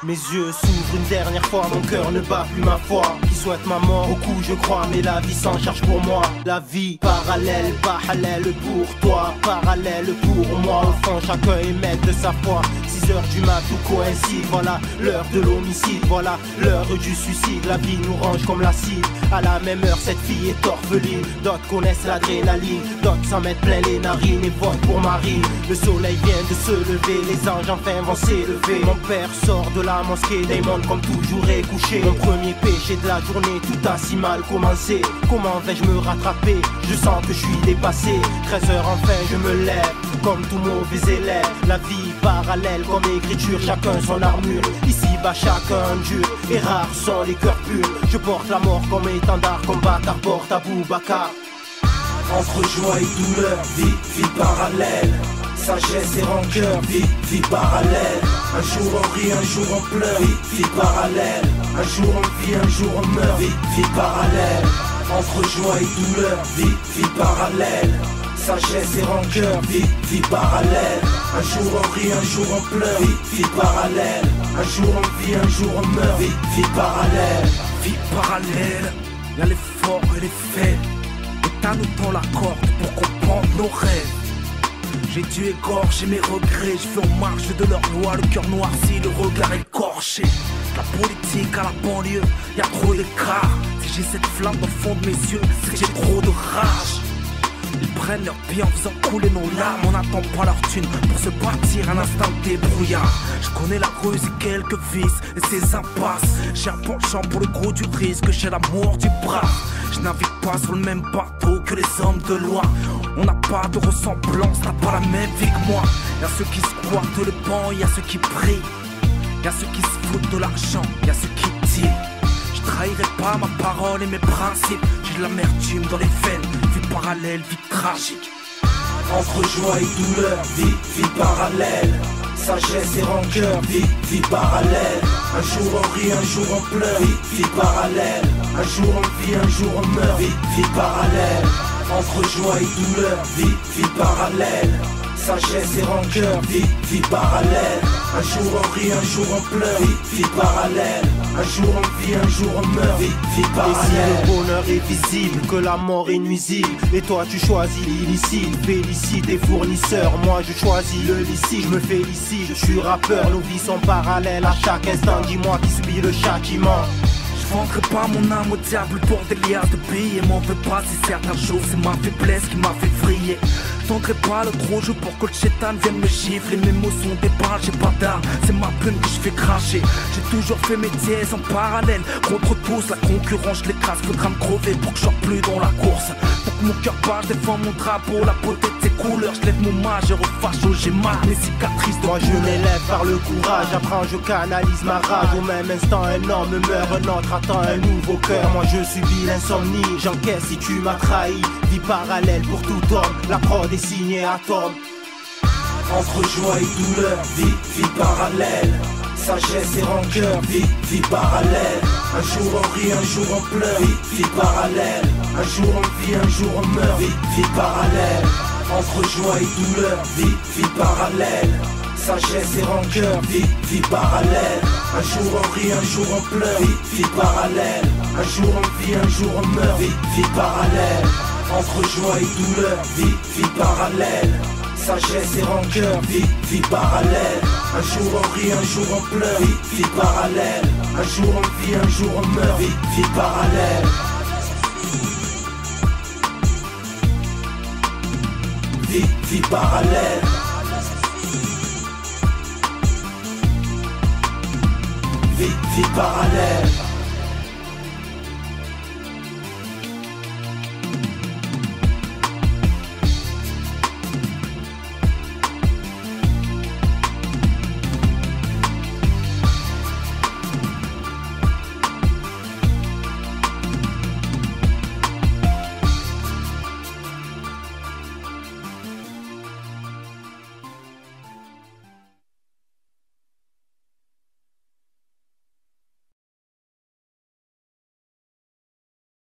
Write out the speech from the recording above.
Mes yeux s'ouvrent une dernière fois, mon cœur ne bat plus ma foi. Qui souhaite ma mort, au coup je crois, mais la vie s'en charge pour moi. La vie parallèle, parallèle pour toi, parallèle pour moi. Au fond chacun est maître de sa foi. 6 heures du mat, tout coïncide. Voilà l'heure de l'homicide, voilà l'heure du suicide. La vie nous range comme l'acide. À la même heure cette fille est orpheline. D'autres connaissent l'adrénaline, d'autres s'en mettent plein les narines et votent pour Marine. Le soleil vient de se lever, les anges enfin vont s'élever. Mon père sort de la mosquée, Damon comme toujours est couché. Mon premier péché de la journée, tout a si mal commencé. Comment vais-je me rattraper? Je sens que je suis dépassé. 13 heures enfin je me lève, comme tout mauvais élève. La vie parallèle comme écriture, chacun son armure. Ici bas chacun dur, et rares sont les cœurs purs. Je porte la mort comme étendard, comme bâtard porte Abou Bakar. Entre joie et douleur, vie parallèle. Sagesse et rancœur, vie parallèle. Un jour on rit, un jour on pleure, vie parallèle. Un jour on vit, un jour on meurt, vie parallèle. Entre joie et douleur, vie parallèle. Sagesse et rancœur, vie parallèle. Un jour on rit, un jour on pleure, vie parallèle. Un jour on vit, un jour on meurt, vie parallèle. Vie parallèle, y'a les forts et les faibles. L'État nous tend la corde pour comprendre nos rêves. J'ai dû égorger mes regrets, je fais en marge de leur loi, le cœur noirci, le regard écorché. La politique à la banlieue, y'a trop d'écart. Si j'ai cette flamme au fond de mes yeux, c'est que j'ai trop de rage. Ils prennent leur pied en faisant couler nos larmes. On n'attend pas leur thune pour se bâtir un instant de débrouillard. Je connais la ruse et quelques vices et ses impasses. J'ai un penchant pour le gros du risque, j'ai l'amour du bras. Je navigue pas sur le même bateau que les hommes de loin. On n'a pas de ressemblance, t'as pas la même vie que moi. Y'a ceux qui squattent le banc, y'a ceux qui prient. Y'a ceux qui se foutent de l'argent, y'a ceux qui tirent. Je trahirai pas ma parole et mes principes. J'ai de l'amertume dans les veines, vie parallèle, vie tragique. Entre joie et douleur, vie parallèle. Sagesse et rancœur, vie parallèle. Un jour on rit, un jour on pleure, vie parallèle. Un jour on vit, un jour on meurt, vie parallèle. Entre joie et douleur, vie parallèle. Sagesse et rancœur, vie parallèle. Un jour on rit, un jour on pleure, vie parallèle. Un jour on vit, un jour on meurt, vie parallèle. Et si le bonheur est visible, que la mort est nuisible, et toi tu choisis l'illicite, félicite tes fournisseurs. Moi je choisis le licite, je me félicite, je suis rappeur. Nos vies sont parallèles à chaque instant, dis-moi qui subit le châtiment. Je vendrai pas mon âme au diable pour des liasses de billets. M'en veux pas si certains jours c'est ma faiblesse qui m'a fait vriller. Je tendrai pas le gros jeu pour que le chétan vienne me chiffrer. Mes mots sont des balles, j'ai pas d'armes, c'est ma plume que je fais cracher. J'ai toujours fait mes dièses en parallèle. Contre tous, la concurrence je l'écrase. Faudra me crever pour que je sois plus dans la course. Pour que mon cœur bat, je défends mon drapeau. La beauté de ses couleurs, je lève mon majeur au facho. J'ai mal, mes cicatrices de moi je m'élève par le courage, apprends, je canalise ma rage. Au même instant un homme meurt, un autre attend un nouveau cœur. Moi je subis l'insomnie, j'encaisse si tu m'as trahi. Vie parallèle pour tout homme, la prod est signée Atom. Entre joie et douleur, vie parallèle. Sagesse et rancœur, vie parallèle. Un jour on rit, un jour on pleure, vie parallèle. Un jour on vit, un jour on meurt, vie parallèle. Entre joie et douleur, vie parallèle. Sagesse et rancœur, vie parallèle. Un jour on rit, un jour on pleure, vie parallèle. Un jour on vit, un jour on meurt, vie parallèle. Entre joie et douleur, vie parallèle. Sagesse et rancœur, vie parallèle. Un jour on rit, un jour on pleure, vie parallèle. Un jour on vit, un jour on meurt, vie parallèle. Vie parallèle. Vie parallèle.